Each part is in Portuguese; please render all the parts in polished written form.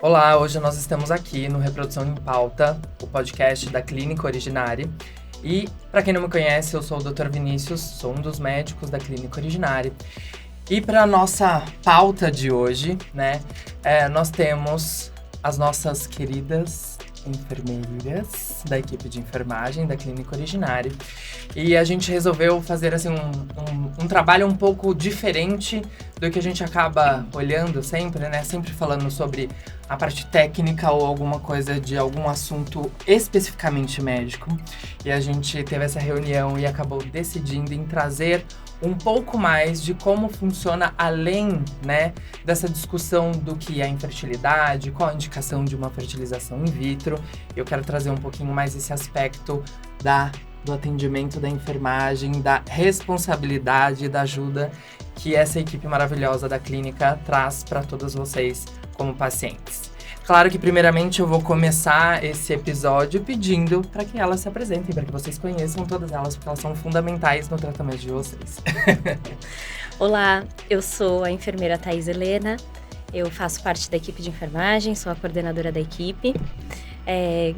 Olá, hoje nós estamos aqui no Reprodução em Pauta, o podcast da Clínica Originari. E, para quem não me conhece, eu sou o Dr. Vinícius, sou um dos médicos da Clínica Originari. E para a nossa pauta de hoje, nós temos as nossas queridas enfermeiras da equipe de enfermagem da Clínica Originari. E a gente resolveu fazer assim, um trabalho um pouco diferente do que a gente acaba olhando sempre, né? Sempre falando sobre a parte técnica ou alguma coisa de algum assunto especificamente médico. E a gente teve essa reunião e acabou decidindo em trazer um pouco mais de como funciona além, dessa discussão do que é infertilidade, qual a indicação de uma fertilização in vitro. Eu quero trazer um pouquinho mais esse aspecto do atendimento da enfermagem, da responsabilidade e da ajuda que essa equipe maravilhosa da clínica traz para todos vocês como pacientes. Claro que, primeiramente, eu vou começar esse episódio pedindo para que elas se apresentem, para que vocês conheçam todas elas, porque elas são fundamentais no tratamento de vocês. Olá, eu sou a enfermeira Thaís Helena, eu faço parte da equipe de enfermagem, sou a coordenadora da equipe.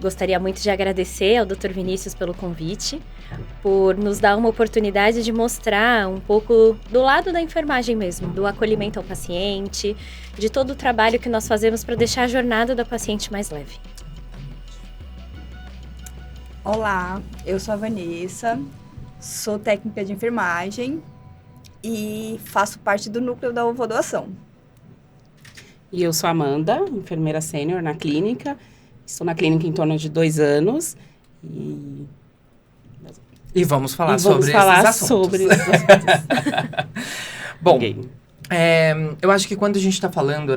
Gostaria muito de agradecer ao Dr. Vinícius pelo convite, por nos dar uma oportunidade de mostrar um pouco do lado da enfermagem mesmo, do acolhimento ao paciente, de todo o trabalho que nós fazemos para deixar a jornada da paciente mais leve. Olá, eu sou a Vanessa, sou técnica de enfermagem e faço parte do núcleo da ovodoação. E eu sou a Amanda, enfermeira sênior na clínica. Estou na clínica em torno de 2 anos E vamos falar sobre esses assuntos. Bom, eu acho que quando a gente está falando,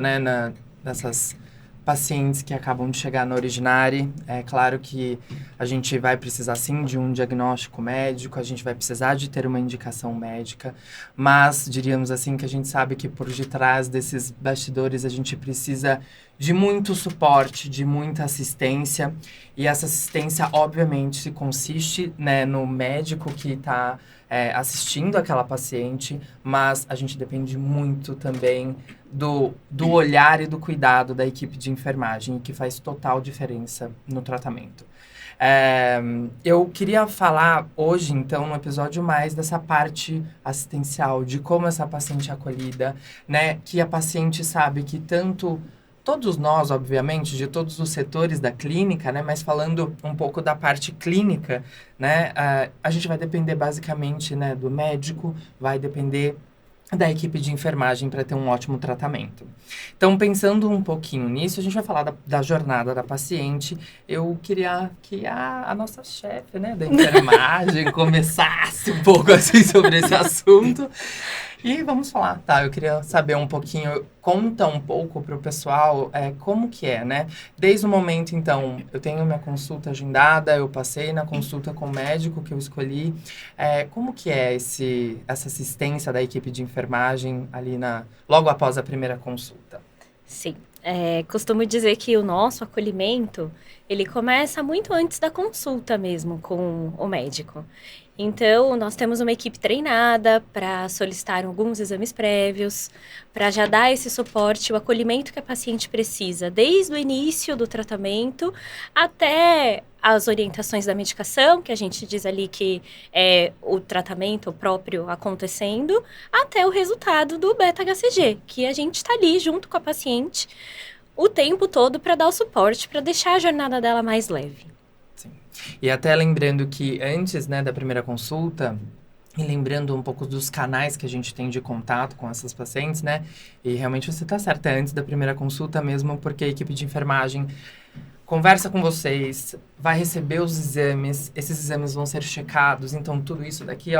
dessas pacientes que acabam de chegar na Originari, é claro que a gente vai precisar, sim, de um diagnóstico médico, a gente vai precisar de ter uma indicação médica, mas diríamos assim que a gente sabe que por detrás desses bastidores a gente precisa de muito suporte, de muita assistência, e essa assistência, obviamente, consiste, no médico que está assistindo aquela paciente, mas a gente depende muito também do olhar e do cuidado da equipe de enfermagem, que faz total diferença no tratamento. Eu queria falar hoje, então, no episódio mais dessa parte assistencial, de como essa paciente é acolhida, que a paciente sabe que todos nós, obviamente, de todos os setores da clínica, mas falando um pouco da parte clínica, a gente vai depender basicamente, do médico, vai depender da equipe de enfermagem para ter um ótimo tratamento. Então, pensando um pouquinho nisso, a gente vai falar da jornada da paciente. Eu queria que a nossa chefe, da enfermagem começasse um pouco assim sobre esse assunto. E vamos falar, tá? Eu queria saber um pouquinho, conta um pouco pro pessoal como que é, Desde o momento, então, eu tenho minha consulta agendada, eu passei na consulta com o médico que eu escolhi. Como que é essa assistência da equipe de enfermagem ali logo após a primeira consulta? Sim, costumo dizer que o nosso acolhimento, ele começa muito antes da consulta mesmo com o médico. Então, nós temos uma equipe treinada para solicitar alguns exames prévios, para já dar esse suporte, o acolhimento que a paciente precisa, desde o início do tratamento até as orientações da medicação, que a gente diz ali que é o tratamento próprio acontecendo, até o resultado do beta-HCG, que a gente está ali junto com a paciente o tempo todo para dar o suporte, para deixar a jornada dela mais leve. E até lembrando que antes, da primeira consulta, e lembrando um pouco dos canais que a gente tem de contato com essas pacientes, E realmente você está certa, antes da primeira consulta mesmo, porque a equipe de enfermagem conversa com vocês, vai receber os exames, esses exames vão ser checados, então tudo isso daqui,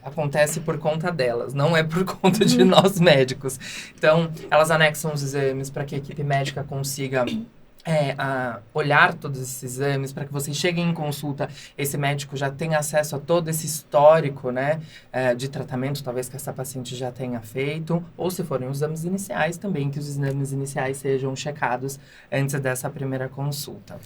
acontece por conta delas, não é por conta de nós médicos. Então, elas anexam os exames para que a equipe médica consiga olhar todos esses exames, para que vocês cheguem em consulta, esse médico já tenha acesso a todo esse histórico, de tratamento, talvez que essa paciente já tenha feito, ou se forem os exames iniciais também, que os exames iniciais sejam checados antes dessa primeira consulta.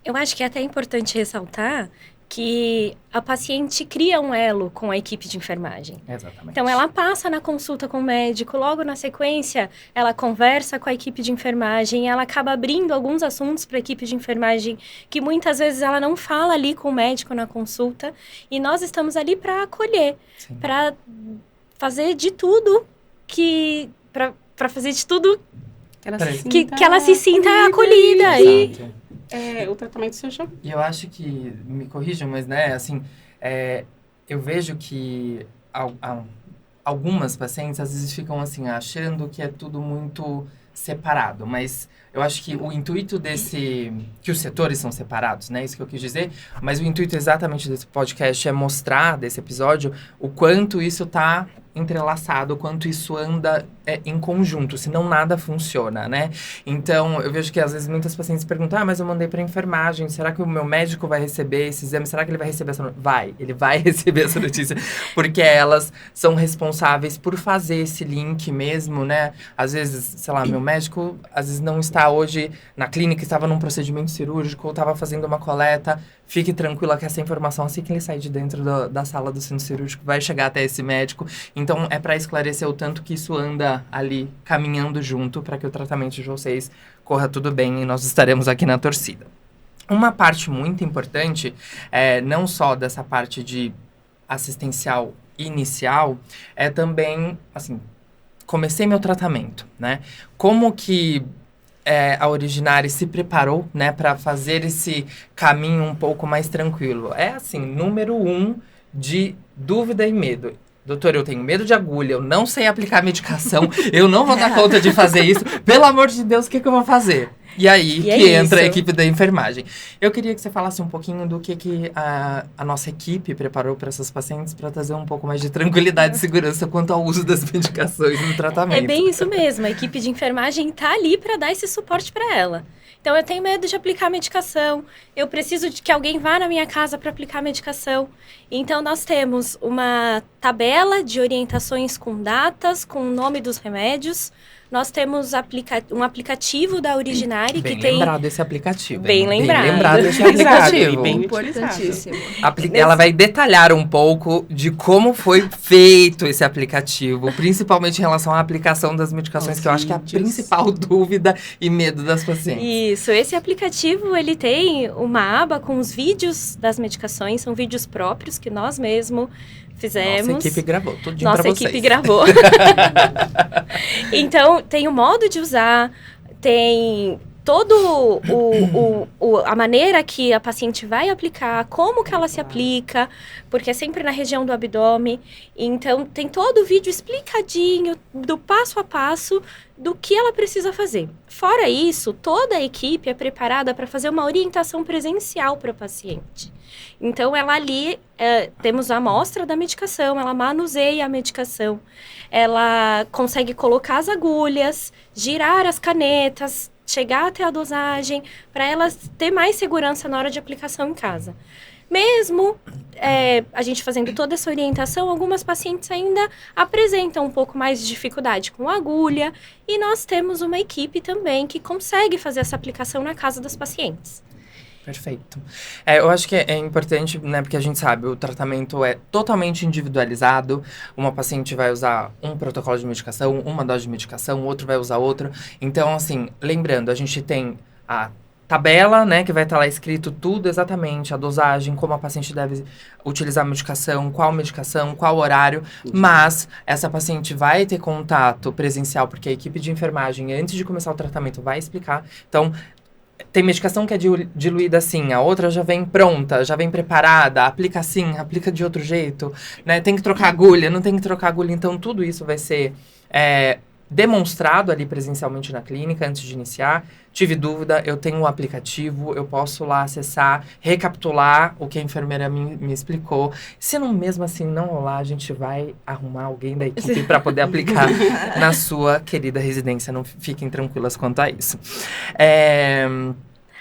Eu acho que é até importante ressaltar que a paciente cria um elo com a equipe de enfermagem. Exatamente. Então, ela passa na consulta com o médico, logo na sequência, ela conversa com a equipe de enfermagem, ela acaba abrindo alguns assuntos para a equipe de enfermagem que muitas vezes ela não fala ali com o médico na consulta, e nós estamos ali para acolher, para fazer de tudo para fazer de tudo que ela se sinta acolhida. Exato. O tratamento seja... E eu acho que, me corrijam, mas, né, assim, eu vejo que algumas pacientes, às vezes, ficam, assim, achando que é tudo muito separado, mas eu acho que o intuito que os setores são separados, né, isso que eu quis dizer, mas o intuito exatamente desse podcast é mostrar, desse episódio, o quanto isso tá entrelaçado, o quanto isso anda em conjunto, senão nada funciona, né? Então, eu vejo que às vezes muitas pacientes perguntam, mas eu mandei para enfermagem, será que o meu médico vai receber esse exame? Será que ele vai receber essa notícia? Ele vai receber essa notícia, porque elas são responsáveis por fazer esse link mesmo, né? Às vezes, sei lá, meu médico, às vezes não está hoje na clínica, estava num procedimento cirúrgico, ou estava fazendo uma coleta, fique tranquila que essa informação, assim que ele sair de dentro da sala do centro cirúrgico, vai chegar até esse médico. Então, é para esclarecer o tanto que isso anda ali caminhando junto para que o tratamento de vocês corra tudo bem e nós estaremos aqui na torcida. Uma parte muito importante, não só dessa parte de assistencial inicial, é também, assim, comecei meu tratamento, né? Como que a Originari se preparou, né, para fazer esse caminho um pouco mais tranquilo? É assim, número 1 de dúvida e medo. Doutor, eu tenho medo de agulha, eu não sei aplicar medicação, eu não vou dar conta de fazer isso. Pelo amor de Deus, o que eu vou fazer? E aí entra a equipe da enfermagem. Eu queria que você falasse um pouquinho do que a nossa equipe preparou para essas pacientes para trazer um pouco mais de tranquilidade e segurança quanto ao uso das medicações no tratamento. É bem isso mesmo, a equipe de enfermagem está ali para dar esse suporte para ela. Então, eu tenho medo de aplicar medicação, eu preciso de que alguém vá na minha casa para aplicar medicação. Então, nós temos uma tabela de orientações com datas, com o nome dos remédios. Nós temos um aplicativo da Originari que tem... Bem lembrado esse aplicativo. Bem lembrado. Bem lembrado esse aplicativo. Bem Importantíssimo. Ela vai detalhar um pouco de como foi feito esse aplicativo, principalmente em relação à aplicação das medicações, que eu acho que é a principal dúvida e medo das pacientes. Isso, esse aplicativo, ele tem uma aba com os vídeos das medicações, são vídeos próprios que nós mesmos fizemos. Nossa equipe gravou, tudinho pra vocês. Nossa equipe gravou. Então, tem o modo de usar, tem todo a maneira que a paciente vai aplicar, como que ela se aplica, porque é sempre na região do abdômen. Então, tem todo o vídeo explicadinho, do passo a passo, do que ela precisa fazer. Fora isso, toda a equipe é preparada para fazer uma orientação presencial para a paciente. Então, ela ali, temos a amostra da medicação, ela manuseia a medicação, ela consegue colocar as agulhas, girar as canetas, chegar até a dosagem, para ela ter mais segurança na hora de aplicação em casa. Mesmo a gente fazendo toda essa orientação, algumas pacientes ainda apresentam um pouco mais de dificuldade com a agulha, e nós temos uma equipe também que consegue fazer essa aplicação na casa das pacientes. Perfeito. Eu acho que é importante, né, porque a gente sabe, o tratamento é totalmente individualizado. Uma paciente vai usar um protocolo de medicação, uma dose de medicação, o outro vai usar outro. Então, assim, lembrando, a gente tem a tabela, né, que vai estar lá escrito tudo exatamente, a dosagem, como a paciente deve utilizar a medicação, qual horário, mas essa paciente vai ter contato presencial, porque a equipe de enfermagem, antes de começar o tratamento, vai explicar. Então, tem medicação que é diluída assim, a outra já vem pronta, já vem preparada, aplica assim, aplica de outro jeito, né? Tem que trocar agulha, não tem que trocar agulha. Então, tudo isso vai ser demonstrado ali presencialmente na clínica antes de iniciar. Tive dúvida, eu tenho um aplicativo, eu posso lá acessar, recapitular o que a enfermeira me explicou. Se não, mesmo assim não rolar, a gente vai arrumar alguém da equipe para poder aplicar na sua querida residência. Não fiquem tranquilas quanto a isso.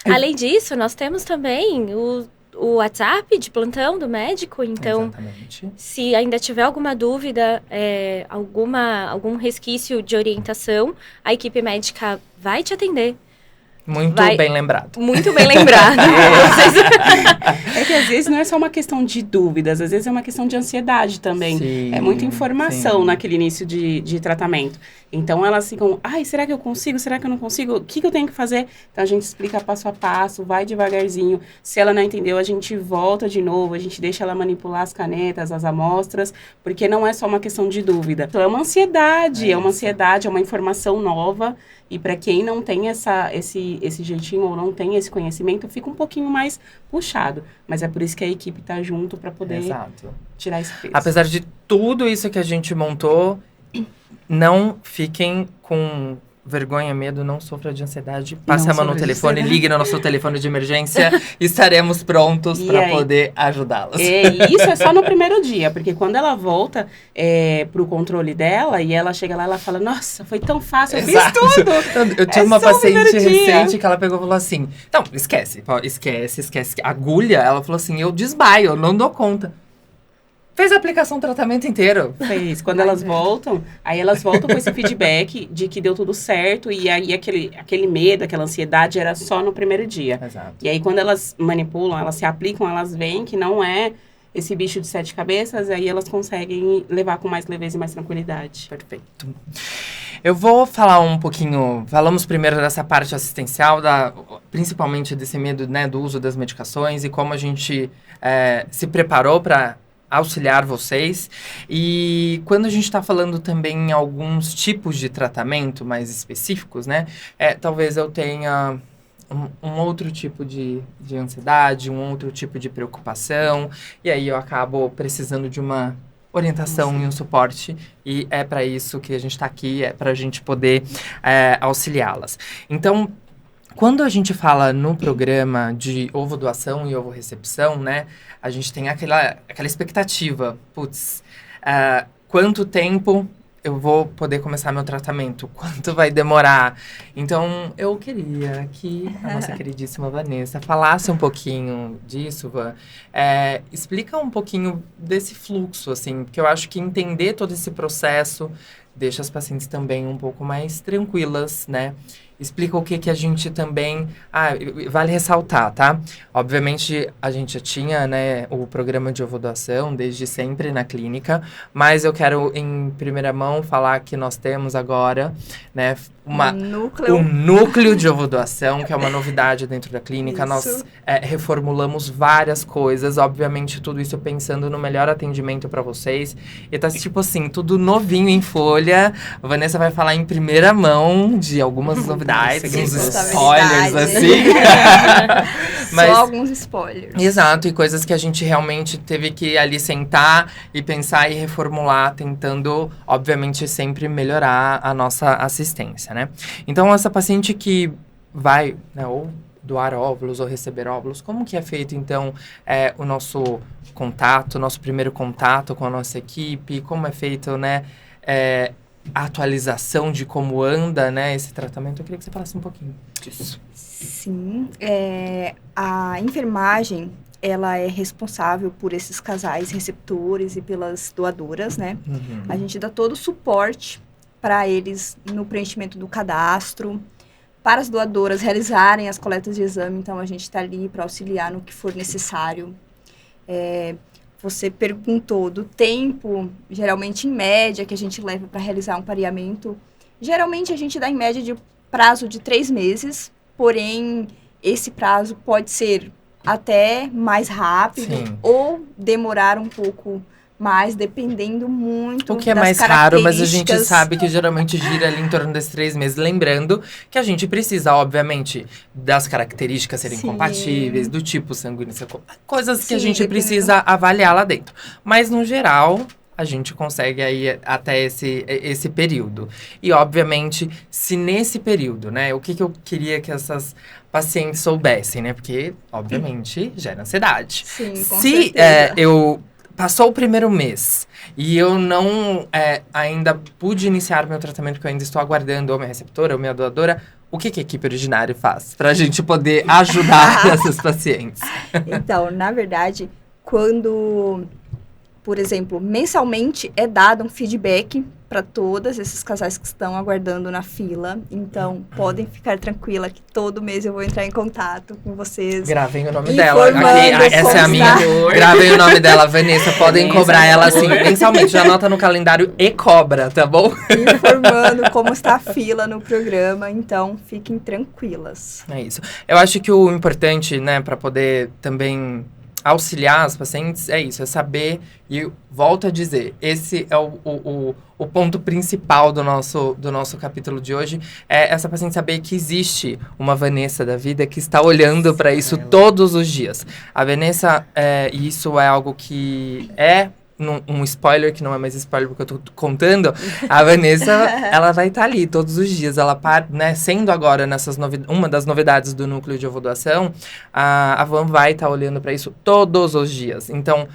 Além disso, nós temos também o WhatsApp de plantão do médico, então, exatamente, se ainda tiver alguma dúvida, algum resquício de orientação, a equipe médica vai te atender. Muito vai- bem lembrado. Muito bem lembrado. É que às vezes não é só uma questão de dúvidas, às vezes é uma questão de ansiedade também. Sim, É muita informação sim. naquele início de tratamento. Então elas ficam, ai, será que eu consigo? Será que eu não consigo? O que eu tenho que fazer? Então a gente explica passo a passo, vai devagarzinho. Se ela não entendeu, a gente volta de novo, a gente deixa ela manipular as canetas, as amostras, porque não é só uma questão de dúvida. Então é uma ansiedade, É isso. é uma informação nova. E para quem não tem esse jeitinho ou não tem esse conhecimento, fica um pouquinho mais puxado. Mas é por isso que a equipe tá junto para poder Exato. tirar esse peso. Apesar de tudo isso que a gente montou, não fiquem com vergonha, medo, não sofra de ansiedade. Passe Não a mão no sofra de telefone, ansiedade. ligue no nosso telefone de emergência. Estaremos prontos E para aí? poder ajudá-las. E isso é só no primeiro dia, porque quando ela volta pro controle dela e ela chega lá, ela fala, nossa, foi tão fácil, eu Exato. fiz tudo. Eu tive É uma só o paciente primeiro dia. recente que ela pegou e falou assim: não, esquece. Agulha, ela falou assim: eu desmaio, eu não dou conta. Fez a aplicação, o tratamento inteiro. Fez. Quando elas voltam, aí elas voltam com esse feedback de que deu tudo certo e aí aquele medo, aquela ansiedade era só no primeiro dia. Exato. E aí quando elas manipulam, elas se aplicam, elas veem que não é esse bicho de 7 cabeças, aí elas conseguem levar com mais leveza e mais tranquilidade. Perfeito. Eu vou falar um pouquinho. Falamos primeiro dessa parte assistencial, principalmente desse medo, né, do uso das medicações e como a gente se preparou para auxiliar vocês. E quando a gente está falando também em alguns tipos de tratamento mais específicos, né, talvez eu tenha um outro tipo de ansiedade, um outro tipo de preocupação, e aí eu acabo precisando de uma orientação e um suporte, e é para isso que a gente está aqui, é para a gente poder auxiliá-las. Então, quando a gente fala no programa de ovo doação e ovo recepção, né, a gente tem aquela expectativa, quanto tempo eu vou poder começar meu tratamento? Quanto vai demorar? Então, eu queria que a nossa queridíssima Vanessa falasse um pouquinho disso, Van. Explica um pouquinho desse fluxo, assim, porque eu acho que entender todo esse processo deixa as pacientes também um pouco mais tranquilas, né? Explica o que a gente também... vale ressaltar, tá? Obviamente, a gente já tinha, né, o programa de ovo doação desde sempre na clínica, mas eu quero, em primeira mão, falar que nós temos agora, né, um núcleo de ovo doação, que é uma novidade dentro da clínica. Isso. Nós reformulamos várias coisas, obviamente, tudo isso pensando no melhor atendimento para vocês. E tá, tipo assim, tudo novinho em folha. A Vanessa vai falar em primeira mão de algumas novidades, uns spoilers, assim. Só alguns spoilers. Exato, e coisas que a gente realmente teve que ali sentar e pensar e reformular, tentando, obviamente, sempre melhorar a nossa assistência, né? Então, essa paciente que vai, né, ou doar óvulos ou receber óvulos, como que é feito, então, o nosso contato, nosso primeiro contato com a nossa equipe, como é feito, né, a atualização de como anda, né, esse tratamento? Eu queria que você falasse um pouquinho disso. Sim, a enfermagem, ela é responsável por esses casais receptores e pelas doadoras, né? Uhum. A gente dá todo o suporte para eles no preenchimento do cadastro, para as doadoras realizarem as coletas de exame, então a gente está ali para auxiliar no que for necessário. Você perguntou do tempo, geralmente em média, que a gente leva para realizar um pareamento. Geralmente a gente dá em média de prazo de 3 meses, porém esse prazo pode ser até mais rápido. Sim. Ou demorar um pouco mais, dependendo muito O que é das mais raro, mas a gente características. sabe que geralmente gira ali em torno desses 3 meses. Lembrando que a gente precisa, obviamente, das características serem Sim. compatíveis, do tipo sanguíneo, coisas que a Sim, gente dependendo. precisa avaliar lá dentro. Mas, no geral, a gente consegue aí até esse período. E, obviamente, se nesse período, né, o que eu queria que essas pacientes soubessem, né? Porque, obviamente, gera ansiedade. Sim, com Se certeza. passou o primeiro mês e eu não ainda pude iniciar meu tratamento, porque eu ainda estou aguardando ou minha receptora ou minha doadora, o que a equipe originária faz para a gente poder ajudar essas pacientes? Então, na verdade, quando, por exemplo, mensalmente é dado um feedback para todas esses casais que estão aguardando na fila. Então, podem ficar tranquila que todo mês eu vou entrar em contato com vocês. Gravem o nome dela. Informando Essa é a minha. Gravem o nome dela, Vanessa. Podem cobrar ela assim, mensalmente. Já anota no calendário e cobra, tá bom? Informando como está a fila no programa. Então, fiquem tranquilas. É isso. Eu acho que o importante, né, para poder também auxiliar as pacientes, é isso, é saber, e volto a dizer, esse é o ponto principal do nosso capítulo de hoje, é essa paciente saber que existe uma Vanessa da vida que está olhando para isso todos os dias. A Vanessa, isso é algo que um spoiler, que não é mais spoiler porque eu tô contando, a Vanessa, ela vai estar ali todos os dias, ela né, sendo agora uma das novidades do núcleo de ovodoação, a Van vai estar olhando para isso todos os dias. Então,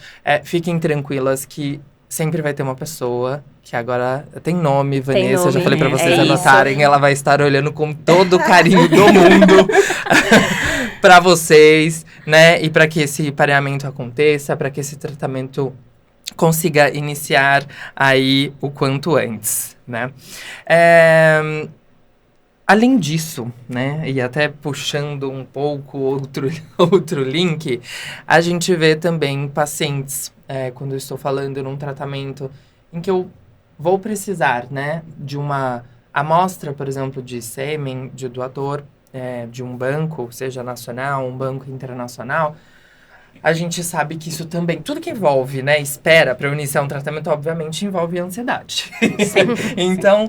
fiquem tranquilas que sempre vai ter uma pessoa que agora tem nome, Vanessa, eu já falei para vocês anotarem, ela vai estar olhando com todo o carinho do mundo para vocês, né, e para que esse pareamento aconteça, para que esse tratamento consiga iniciar aí o quanto antes, né? Além disso, né, e até puxando um pouco outro link, a gente vê também pacientes, quando eu estou falando num tratamento em que eu vou precisar, né, de uma amostra, por exemplo, de sêmen de doador, de um banco, seja nacional, um banco internacional. A gente sabe que isso também, tudo que envolve, né, espera para eu iniciar um tratamento, obviamente, envolve ansiedade. Então,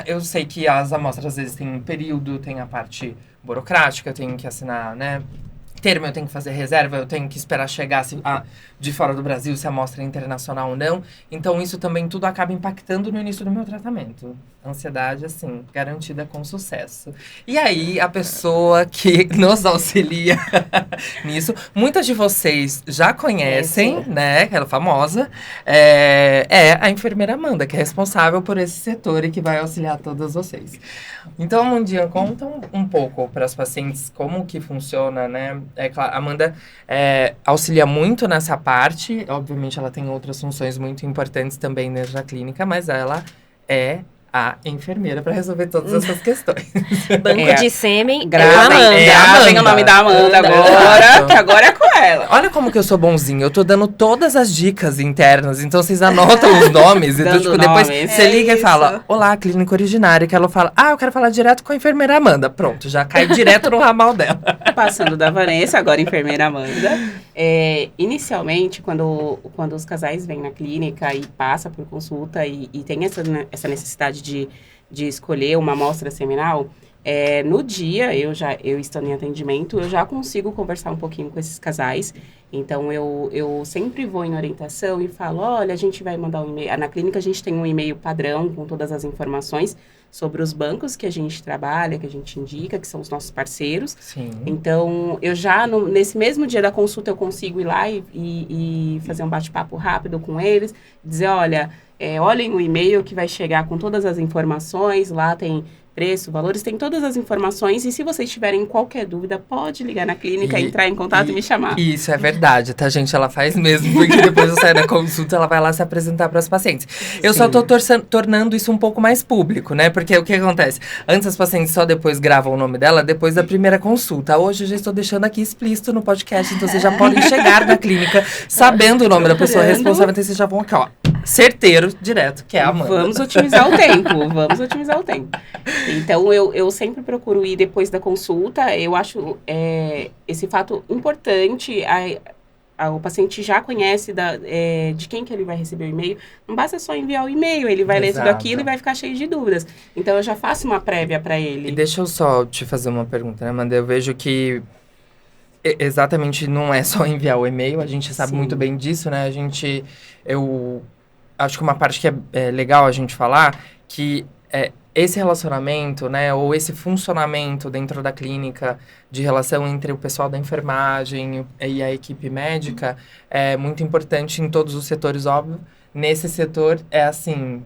eu sei que as amostras, às vezes, têm um período, tem a parte burocrática, eu tenho que assinar, né, termo, eu tenho que fazer reserva, eu tenho que esperar chegar de fora do Brasil, se a amostra é internacional ou não. Então, isso também tudo acaba impactando no início do meu tratamento. Ansiedade, assim, garantida com sucesso. E aí, a pessoa que nos auxilia nisso, muitas de vocês já conhecem, né, aquela famosa, é a enfermeira Amanda, que é responsável por esse setor e que vai auxiliar todas vocês. Então, Amandinha, conta um pouco para as pacientes como que funciona, né? Claro, a Amanda auxilia muito nessa parte, obviamente ela tem outras funções muito importantes também dentro da clínica, mas ela é a enfermeira para resolver todas essas questões. Banco de sêmen, Gravem o nome da Amanda agora, que agora é com ela. Olha como que eu sou bonzinho, eu tô dando todas as dicas internas, então vocês anotam os nomes, e tipo, depois você liga e fala, olá, clínica originária, que ela fala, eu quero falar direto com a enfermeira Amanda. Pronto, já cai direto no ramal dela. Passando da Vanessa, agora enfermeira Amanda. Inicialmente, quando os casais vêm na clínica e passa por consulta e tem essa necessidade de escolher uma amostra seminal, no dia, eu estando em atendimento, eu já consigo conversar um pouquinho com esses casais. Então, eu sempre vou em orientação e falo, olha, a gente vai mandar um e-mail. Na clínica, a gente tem um e-mail padrão com todas as informações sobre os bancos que a gente trabalha, que a gente indica, que são os nossos parceiros. Sim. Então, eu já, nesse mesmo dia da consulta, eu consigo ir lá e fazer um bate-papo rápido com eles, dizer, olha, olhem o e-mail que vai chegar com todas as informações, lá tem preço, valores, tem todas as informações, e se vocês tiverem qualquer dúvida, pode ligar na clínica, entrar em contato e me chamar. Isso é verdade, tá, gente? Ela faz mesmo, porque depois eu saio da consulta, ela vai lá se apresentar para as pacientes. Eu só tô tornando isso um pouco mais público, né? Porque o que acontece? Antes as pacientes só depois gravam o nome dela, depois da primeira consulta. Hoje eu já estou deixando aqui explícito no podcast, então vocês já podem chegar na clínica sabendo o nome da pessoa responsável, então vocês já vão aqui, ó, certeiro, direto, que é a Amanda. Vamos otimizar o tempo. Então, eu sempre procuro ir depois da consulta. Eu acho esse fato importante. O paciente já conhece de quem que ele vai receber o e-mail. Não basta só enviar o e-mail, ele vai ler tudo aquilo e vai ficar cheio de dúvidas. Então, eu já faço uma prévia para ele. E deixa eu só te fazer uma pergunta, né, Amanda? Eu vejo que exatamente não é só enviar o e-mail, a gente sabe muito bem disso, né? Eu acho que uma parte que é legal a gente falar, que esse relacionamento, né, ou esse funcionamento dentro da clínica de relação entre o pessoal da enfermagem e a equipe médica é muito importante em todos os setores, óbvio. Nesse setor é assim,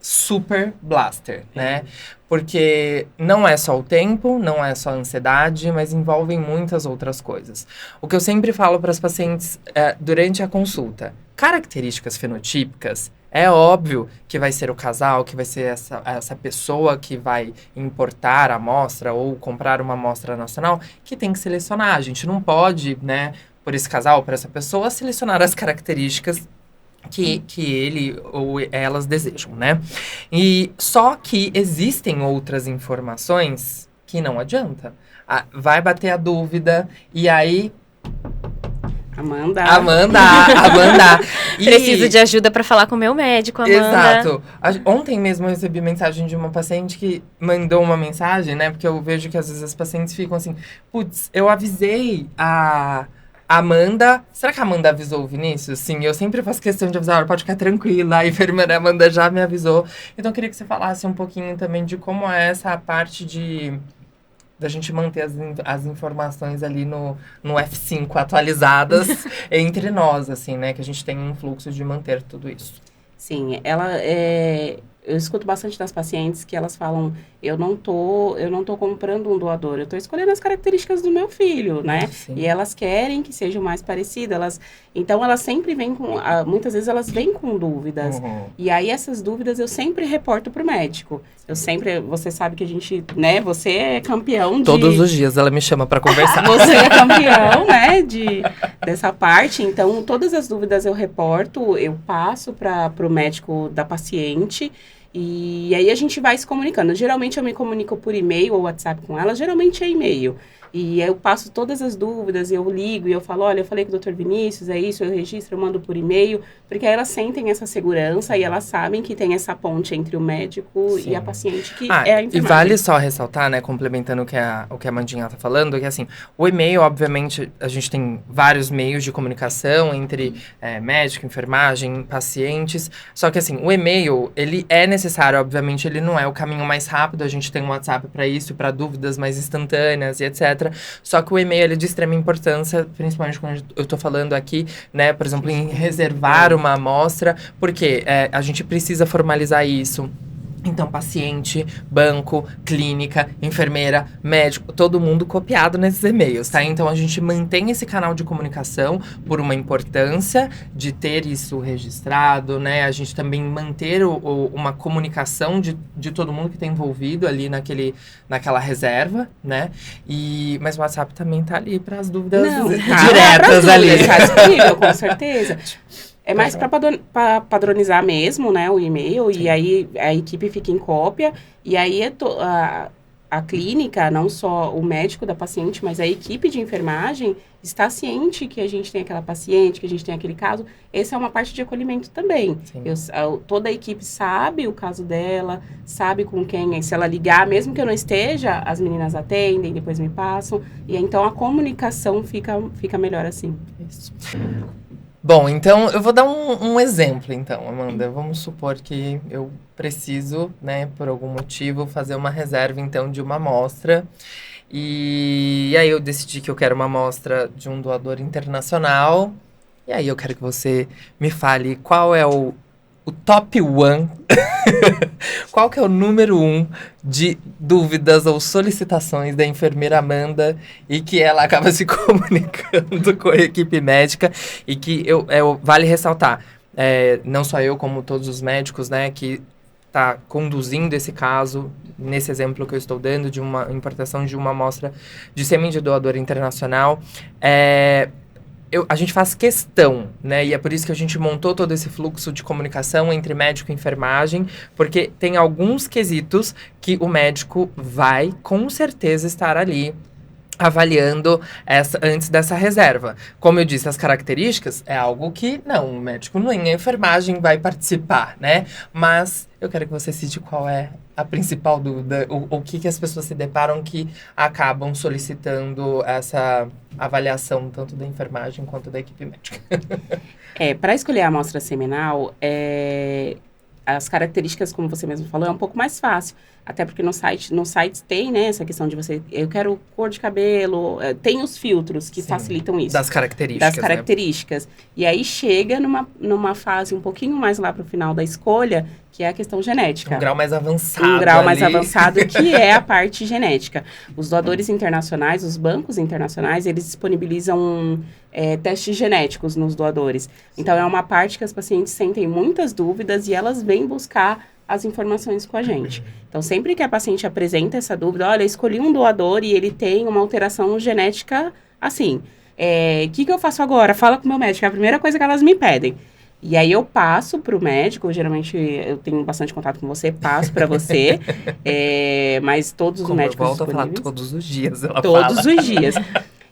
super blaster, né? Porque não é só o tempo, não é só a ansiedade, mas envolvem muitas outras coisas. O que eu sempre falo para as pacientes durante a consulta, características fenotípicas É óbvio que vai ser o casal, que vai ser essa pessoa que vai importar a amostra ou comprar uma amostra nacional, que tem que selecionar. A gente não pode, né, por esse casal, por essa pessoa, selecionar as características que ele ou elas desejam, né? E só que existem outras informações que não adianta. Vai bater a dúvida e aí... Amanda. Preciso de ajuda para falar com o meu médico, Amanda. Exato. Ontem mesmo eu recebi mensagem de uma paciente que mandou uma mensagem, né? Porque eu vejo que às vezes as pacientes ficam assim, putz, eu avisei a Amanda. Será que a Amanda avisou o Vinícius? Sim, eu sempre faço questão de avisar, pode ficar tranquila, a enfermeira Amanda já me avisou. Então eu queria que você falasse um pouquinho também de como é essa parte da gente manter as informações ali no F5 atualizadas entre nós, assim, né? Que a gente tem um fluxo de manter tudo isso. Sim, eu escuto bastante das pacientes que elas falam, eu não tô comprando um doador, eu tô escolhendo as características do meu filho, né? Sim. E elas querem que sejam mais parecidas, então elas sempre vêm muitas vezes elas vêm com dúvidas. Uhum. E aí essas dúvidas eu sempre reporto pro médico. Você sabe que a gente, né, você é campeão de... Todos os dias ela me chama pra conversar. Você é campeão, né, dessa parte. Então, todas as dúvidas eu reporto, eu passo pro médico da paciente. E aí a gente vai se comunicando. Geralmente eu me comunico por e-mail ou WhatsApp com ela, geralmente é e-mail. E aí eu passo todas as dúvidas, eu ligo e eu falo, olha, eu falei com o Dr. Vinícius, é isso, eu registro, eu mando por e-mail, porque aí elas sentem essa segurança e elas sabem que tem essa ponte entre o médico Sim. e a paciente, que é a enfermagem. E vale só ressaltar, né, complementando o que a Mandinha tá falando, que assim, o e-mail, obviamente, a gente tem vários meios de comunicação entre médico, enfermagem, pacientes, só que assim, o e-mail, ele é necessário, obviamente, ele não é o caminho mais rápido, a gente tem um WhatsApp para isso, para dúvidas mais instantâneas e etc. Só que o e-mail ele é de extrema importância, principalmente quando eu tô falando aqui, né, por exemplo, em reservar uma amostra, porque a gente precisa formalizar isso. Então, paciente, banco, clínica, enfermeira, médico, todo mundo copiado nesses e-mails, tá? Então, a gente mantém esse canal de comunicação por uma importância de ter isso registrado, né? A gente também manter uma comunicação de todo mundo que está envolvido ali naquela reserva, né? Mas o WhatsApp também tá ali para as dúvidas diretas ali. Está disponível, com certeza. É mais para padronizar mesmo, né, o e-mail. Sim. E aí a equipe fica em cópia. E aí a clínica, não só o médico da paciente, mas a equipe de enfermagem está ciente que a gente tem aquela paciente, que a gente tem aquele caso. Essa é uma parte de acolhimento também. Toda a equipe sabe o caso dela, sabe com quem, se ela ligar, mesmo que eu não esteja, as meninas atendem, depois me passam. E então a comunicação fica melhor assim. Isso. Bom, então, eu vou dar um exemplo, então, Amanda. Vamos supor que eu preciso, né, por algum motivo, fazer uma reserva, então, de uma amostra. E aí eu decidi que eu quero uma amostra de um doador internacional. E aí eu quero que você me fale qual é o top one, qual que é o número 1 de dúvidas ou solicitações da enfermeira Amanda e que ela acaba se comunicando com a equipe médica e que vale ressaltar, não só eu, como todos os médicos, né, que tá conduzindo esse caso, nesse exemplo que eu estou dando, de uma importação de uma amostra de sêmen de doador internacional, a gente faz questão, né? E é por isso que a gente montou todo esse fluxo de comunicação entre médico e enfermagem, porque tem alguns quesitos que o médico vai, com certeza, estar ali avaliando antes dessa reserva. Como eu disse, as características é algo que, o médico nem a enfermagem vai participar, né? Mas eu quero que você cite qual é a principal dúvida, o que as pessoas se deparam que acabam solicitando essa avaliação tanto da enfermagem quanto da equipe médica. Para escolher a amostra seminal, as características, como você mesmo falou, é um pouco mais fácil. Até porque no site tem, né, essa questão de eu quero cor de cabelo, tem os filtros que facilitam isso. Das características. Né? E aí chega numa fase um pouquinho mais lá pro final da escolha, que é a questão genética. Um grau mais avançado. Mais avançado, que é a parte genética. Os doadores internacionais, os bancos internacionais, eles disponibilizam testes genéticos nos doadores. Então, é uma parte que as pacientes sentem muitas dúvidas e elas vêm buscar as informações com a gente. Então, sempre que a paciente apresenta essa dúvida, olha, escolhi um doador e ele tem uma alteração genética assim, o que eu faço agora? Fala com o meu médico, é a primeira coisa que elas me pedem. E aí eu passo para o médico, geralmente eu tenho bastante contato com você, passo para você, mas todos os médicos eu volto a falar disponíveis... todos os dias, ela Todos fala. os dias.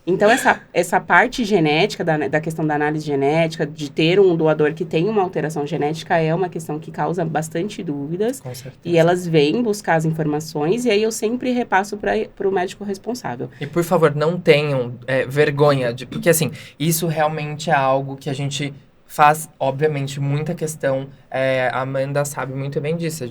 Então, essa parte genética, da questão da análise genética, de ter um doador que tem uma alteração genética, é uma questão que causa bastante dúvidas. Com certeza. E elas vêm buscar as informações, e aí eu sempre repasso para o médico responsável. E, por favor, não tenham vergonha, porque, assim, isso realmente é algo que a gente faz, obviamente, muita questão. A Amanda sabe muito bem disso.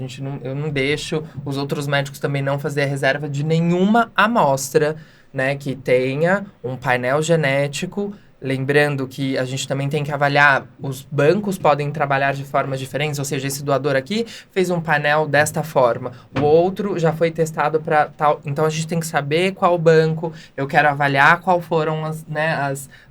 Eu não deixo os outros médicos também não fazer a reserva de nenhuma amostra, né, que tenha um painel genético. Lembrando que a gente também tem que avaliar, os bancos podem trabalhar de formas diferentes, ou seja, esse doador aqui fez um painel desta forma, o outro já foi testado para tal, então a gente tem que saber qual banco, eu quero avaliar qual foram as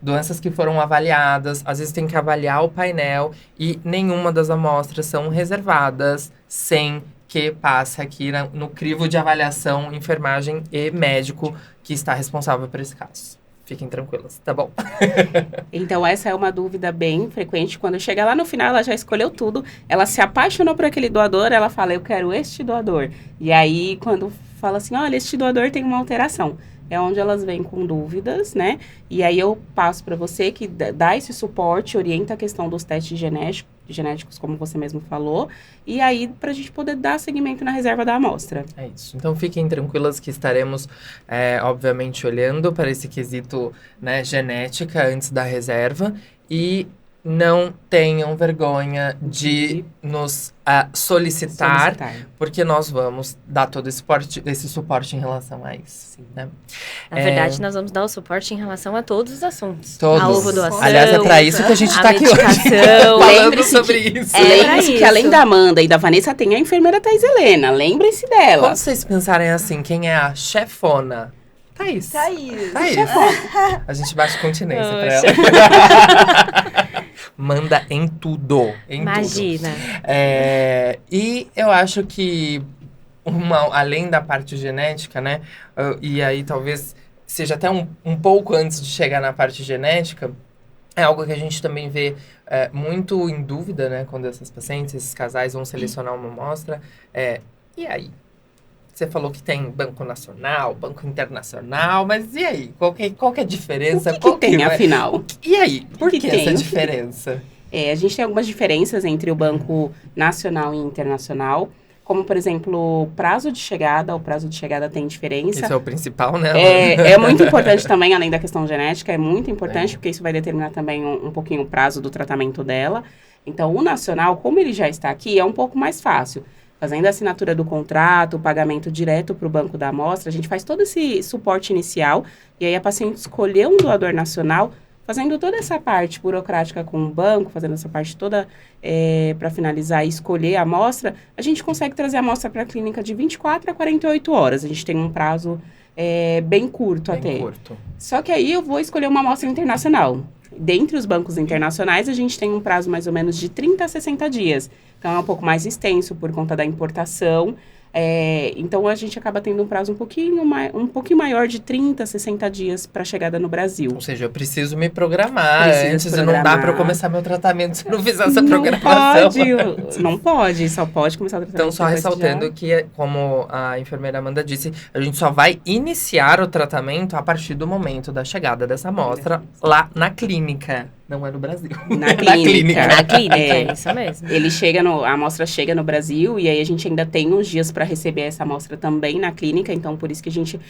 doenças que foram avaliadas, às vezes tem que avaliar o painel e nenhuma das amostras são reservadas sem que passe aqui no crivo de avaliação, enfermagem e médico que está responsável por esse caso. Fiquem tranquilas, tá bom? Então, essa é uma dúvida bem frequente. Quando chega lá no final, ela já escolheu tudo. Ela se apaixonou por aquele doador, ela fala, eu quero este doador. E aí, quando fala assim, olha, este doador tem uma alteração. É onde elas vêm com dúvidas, né? E aí eu passo para você que dá esse suporte, orienta a questão dos testes genéticos, como você mesmo falou. E aí, para a gente poder dar seguimento na reserva da amostra. É isso. Então, fiquem tranquilas que estaremos, obviamente, olhando para esse quesito, né, genética antes da reserva. E não tenham vergonha de nos solicitar, porque nós vamos dar todo esse suporte em relação a isso. Sim. Né? Na verdade, nós vamos dar o suporte em relação a todos os assuntos. Todos. A ovo-doação. Aliás, é para isso que a gente está aqui hoje. medicação. Falando sobre isso. Lembre-se que além da Amanda e da Vanessa, tem a enfermeira Thais Helena. Lembrem-se dela. Quando vocês pensarem assim, quem é a chefona? Thaís. Thaís. A gente bate continência pra ela. Manda em tudo. Imagina. E eu acho que, além da parte genética, né? E aí talvez seja até um pouco antes de chegar na parte genética, é algo que a gente também vê muito em dúvida, né? Quando essas pacientes, esses casais vão selecionar uma amostra. E aí? Você falou que tem banco nacional, banco internacional, mas e aí? Qual que é a diferença? O que tem, afinal? E aí? Por que tem? essa diferença? A gente tem algumas diferenças entre o banco nacional e internacional, como, por exemplo, o prazo de chegada. O prazo de chegada tem diferença. Isso é o principal, né? É muito importante também, além da questão genética, é muito importante, porque isso vai determinar também um pouquinho o prazo do tratamento dela. Então, o nacional, como ele já está aqui, é um pouco mais fácil. Fazendo a assinatura do contrato, o pagamento direto para o banco da amostra, a gente faz todo esse suporte inicial, e aí a paciente escolheu um doador nacional, fazendo toda essa parte burocrática com o banco, fazendo essa parte toda para finalizar e escolher a amostra, a gente consegue trazer a amostra para a clínica de 24 a 48 horas. A gente tem um prazo bem curto até. Bem curto. Só que aí eu vou escolher uma amostra internacional. Dentre os bancos internacionais, a gente tem um prazo mais ou menos de 30 a 60 dias. Então, é um pouco mais extenso por conta da importação. Então, a gente acaba tendo um prazo um pouquinho maior de 30, 60 dias para a chegada no Brasil. Ou seja, eu preciso me programar antes, não dá para eu começar meu tratamento se não fizer essa programação. Não pode, só pode começar o tratamento. Então, só ressaltando que, como a enfermeira Amanda disse, a gente só vai iniciar o tratamento a partir do momento da chegada dessa amostra lá na clínica. Não é no Brasil. Na clínica. Na clínica, é isso mesmo. A amostra chega no Brasil e aí a gente ainda tem uns dias para receber essa amostra também na clínica, então por isso que a gente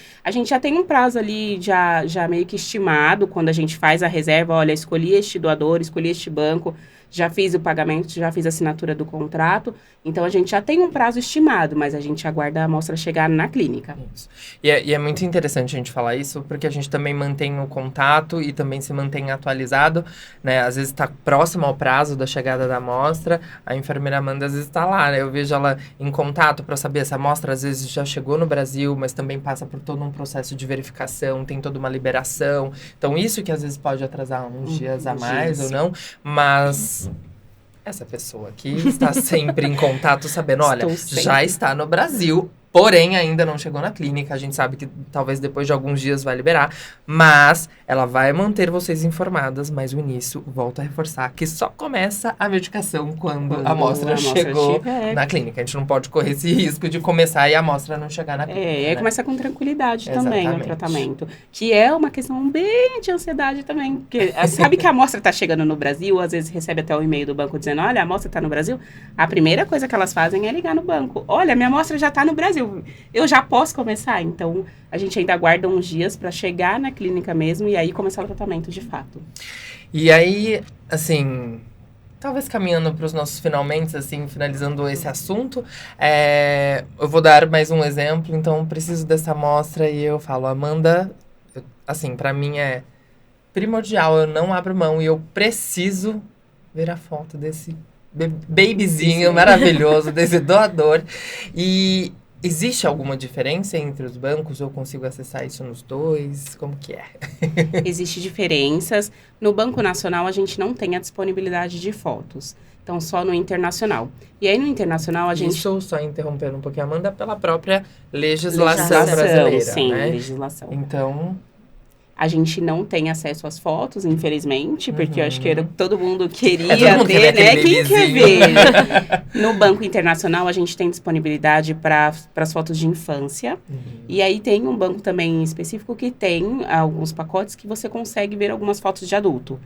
já tem um prazo ali já meio que estimado quando a gente faz a reserva, olha, escolhi este doador, escolhi este banco, já fiz o pagamento, já fiz a assinatura do contrato. Então, a gente já tem um prazo estimado, mas a gente aguarda a amostra chegar na clínica. Isso. E é muito interessante a gente falar isso, porque a gente também mantém o contato e também se mantém atualizado, né? Às vezes está próximo ao prazo da chegada da amostra, a enfermeira Amanda às vezes está lá, né? Eu vejo ela em contato para saber se a amostra às vezes já chegou no Brasil, mas também passa por todo um processo de verificação, tem toda uma liberação. Então, isso que às vezes pode atrasar uns dias a mais ou não, mas essa pessoa aqui está sempre em contato sabendo, olha, já está no Brasil, porém ainda não chegou na clínica. A gente sabe que talvez depois de alguns dias vai liberar, mas ela vai manter vocês informadas. Mas o início, volto a reforçar, que só começa a medicação quando a amostra chegou na clínica. A gente não pode correr esse risco de começar e a amostra não chegar na clínica. E aí começa com tranquilidade também o tratamento. Que é uma questão bem de ansiedade também. Porque sabe que a amostra está chegando no Brasil, às vezes recebe até o e-mail do banco dizendo, olha, a amostra está no Brasil. A primeira coisa que elas fazem é ligar no banco. Olha, minha amostra já está no Brasil. Eu já posso começar? Então, a gente ainda aguarda uns dias para chegar na clínica mesmo e aí começar o tratamento de fato. E aí, assim, talvez caminhando para os nossos finalmente, assim, finalizando esse assunto, eu vou dar mais um exemplo. Então, preciso dessa amostra e eu falo, Amanda, assim, para mim é primordial, eu não abro mão e eu preciso ver a foto desse babyzinho maravilhoso, desse doador. E existe alguma diferença entre os bancos? Eu consigo acessar isso nos dois? Como que é? Existem diferenças. No Banco Nacional, a gente não tem a disponibilidade de fotos. Então, só no internacional. E aí, no internacional, a gente... Isso, só interrompendo um pouquinho, Amanda, pela própria legislação brasileira, sim, né? Legislação. Então... A gente não tem acesso às fotos, infelizmente, porque eu acho que todo mundo queria todo mundo ter, né? Quem quer ver? ver? No Banco Internacional, a gente tem disponibilidade para as fotos de infância. E aí tem um banco também específico que tem alguns pacotes que você consegue ver algumas fotos de adulto.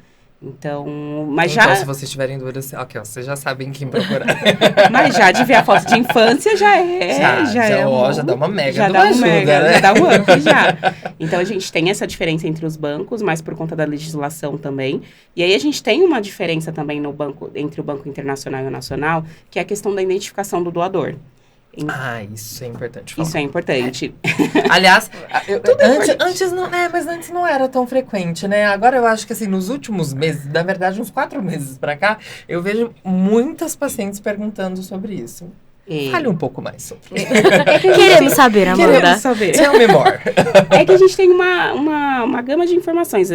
Então, mas então, já... se vocês tiverem dúvidas, ok, vocês já sabem quem procurar. Mas já de ver a foto de infância já é... Já dá uma mega já ajuda, né? Já dá um up, já. Então, a gente tem essa diferença entre os bancos, mas por conta da legislação também. E aí, a gente tem uma diferença também no banco, entre o Banco Internacional e o Nacional, que é a questão da identificação do doador. Isso é importante falar. Isso é importante. Aliás, antes não era tão frequente, né? Agora eu acho que assim, nos últimos meses, na verdade uns 4 meses pra cá, eu vejo muitas pacientes perguntando sobre isso. Fale um pouco mais sobre. Queremos saber, Amanda. Queremos saber. Tell me more. É que a gente tem uma gama de informações.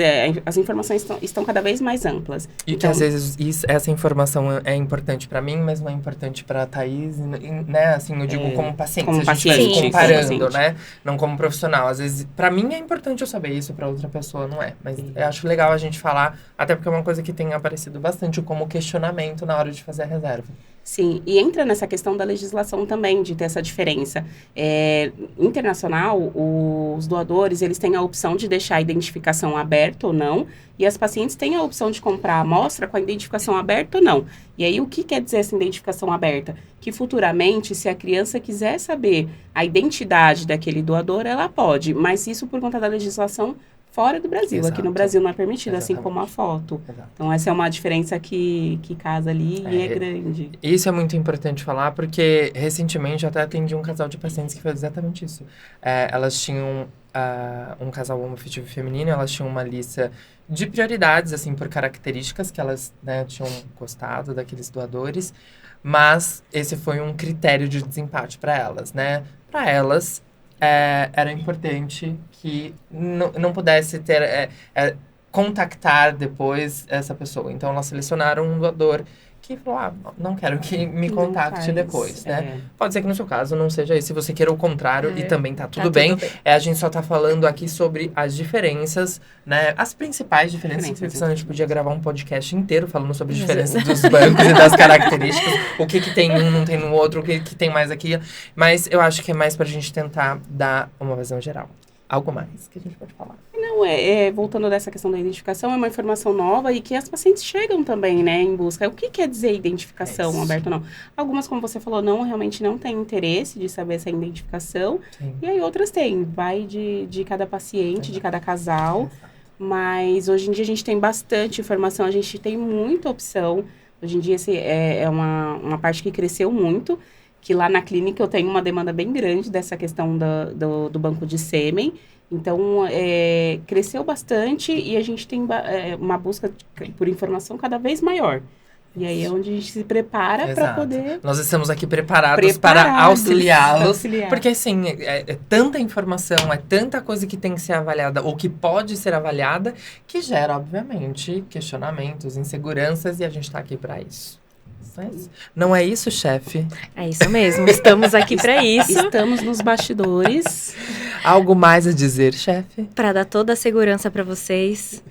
As informações estão cada vez mais amplas. E então, que às vezes essa informação é importante pra mim, mas não é importante pra Thaís, né? Assim, eu digo como paciente. Como se paciente, a gente estiver comparando, paciente. né? Não como profissional. Às vezes, pra mim é importante eu saber isso, pra outra pessoa não é. Mas eu acho legal a gente falar, até porque é uma coisa que tem aparecido bastante como questionamento na hora de fazer a reserva. Sim, e entra nessa questão da legislação também, de ter essa diferença. Internacional, os doadores, eles têm a opção de deixar a identificação aberta ou não, e as pacientes têm a opção de comprar a amostra com a identificação aberta ou não. E aí, o que quer dizer essa identificação aberta? Que futuramente, se a criança quiser saber a identidade daquele doador, ela pode, mas isso por conta da legislação fora do Brasil. Exato. Aqui no Brasil não é permitido, Exatamente. assim como a foto. Exato. Então, essa é uma diferença que casa ali e é grande. Isso é muito importante falar, porque recentemente eu até atendi um casal de pacientes que fez exatamente isso. Elas tinham um casal homoafetivo feminino, elas tinham uma lista de prioridades, assim, por características que elas, né, tinham gostado daqueles doadores, mas esse foi um critério de desempate para elas, né? Para elas, era importante que não pudesse ter contactar depois essa pessoa. Então, elas selecionaram um doador que falou, não quero que me contacte depois, né? Pode ser que no seu caso não seja isso. Se você queira o contrário, e também tá tudo bem. A gente só tá falando aqui sobre as diferenças, né? As principais diferenças. Porque senão a gente podia gravar um podcast inteiro falando sobre as diferenças dos bancos e das características. O que tem um, não tem no outro, o que tem mais aqui. Mas eu acho que é mais pra gente tentar dar uma visão geral. Algo mais que a gente pode falar? Não, voltando dessa questão da identificação, é uma informação nova e que as pacientes chegam também, né, em busca. O que quer dizer identificação aberta ou não? Algumas, como você falou, realmente não têm interesse de saber essa identificação. Sim. E aí outras têm. Vai de cada paciente, de cada casal. Mas hoje em dia a gente tem bastante informação, a gente tem muita opção. Hoje em dia, esse é uma parte que cresceu muito, que lá na clínica eu tenho uma demanda bem grande dessa questão do banco de sêmen. Então, cresceu bastante e a gente tem uma busca por informação cada vez maior. E aí é onde a gente se prepara para poder... Nós estamos aqui preparados para auxiliá-los. Porque, assim, é tanta informação, é tanta coisa que tem que ser avaliada, ou que pode ser avaliada, que gera, obviamente, questionamentos, inseguranças, e a gente está aqui para isso. Não é isso, chefe? É isso mesmo, estamos aqui para isso. Estamos nos bastidores. Algo mais a dizer, chefe? Para dar toda a segurança para vocês,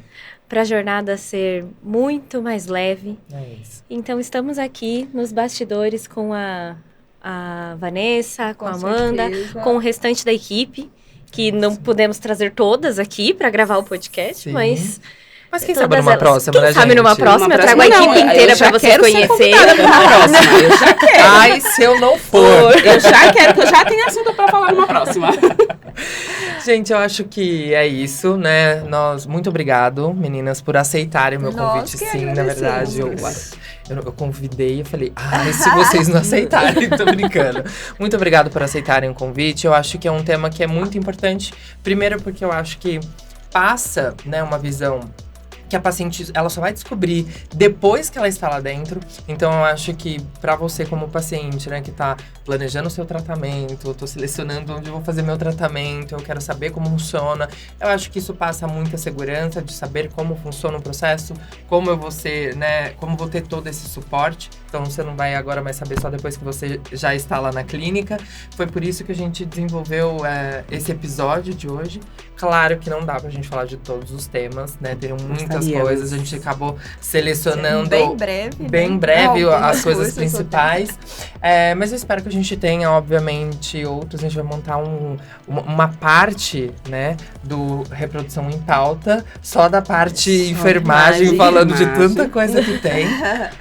para a jornada ser muito mais leve. É isso. Então, estamos aqui nos bastidores com a Vanessa, com a Amanda, certeza. com o restante da equipe, que não pudemos trazer todas aqui para gravar o podcast, Sim. mas quem todas sabe numa elas. próxima, Quem né, sabe gente? numa próxima, eu trago a Não, equipe inteira eu já para vocês quero ser conhecerem. convidada pra uma próxima. Eu já quero. Ai, se eu não for. Eu já quero, que eu já tenho assunto para falar numa próxima. Gente, eu acho que é isso, né? Muito obrigado, meninas, por aceitarem o meu Nós convite. que Sim, na verdade, agradecemos. eu convidei e falei, se vocês não aceitarem, tô brincando. Muito obrigado por aceitarem o convite. Eu acho que é um tema que é muito importante. Primeiro porque eu acho que passa, né, uma visão que a paciente, ela só vai descobrir depois que ela está lá dentro. Então, eu acho que pra você como paciente, né, que tá planejando o seu tratamento, eu tô selecionando onde eu vou fazer meu tratamento, eu quero saber como funciona, eu acho que isso passa muita segurança de saber como funciona o processo, como eu vou ser, né, como vou ter todo esse suporte. Então, você não vai agora mais saber só depois que você já está lá na clínica. Foi por isso que a gente desenvolveu esse episódio de hoje. Claro que não dá pra gente falar de todos os temas, né? Tem muitas coisas, a gente acabou selecionando Bem breve, né? as coisas principais. Mas eu espero que a gente tenha, obviamente, outros. A gente vai montar uma parte, né, do Reprodução em Pauta, só da parte enfermagem, falando de tanta coisa que tem.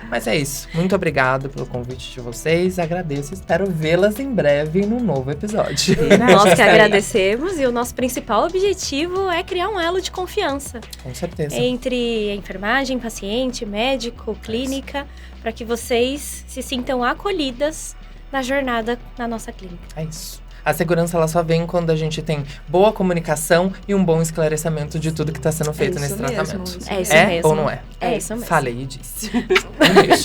Mas é isso. Muito obrigado pelo convite de vocês. Agradeço. Espero vê-las em breve num novo episódio. Nós que agradecemos, e o nosso principal objetivo é criar um elo de confiança Com certeza. entre a enfermagem, paciente, médico, clínica, para que vocês se sintam acolhidas na jornada na nossa clínica. É isso. A segurança, ela só vem quando a gente tem boa comunicação e um bom esclarecimento de tudo que está sendo feito nesse tratamento. É isso mesmo. Ou não é? É isso mesmo. Falei e disse. Um beijo.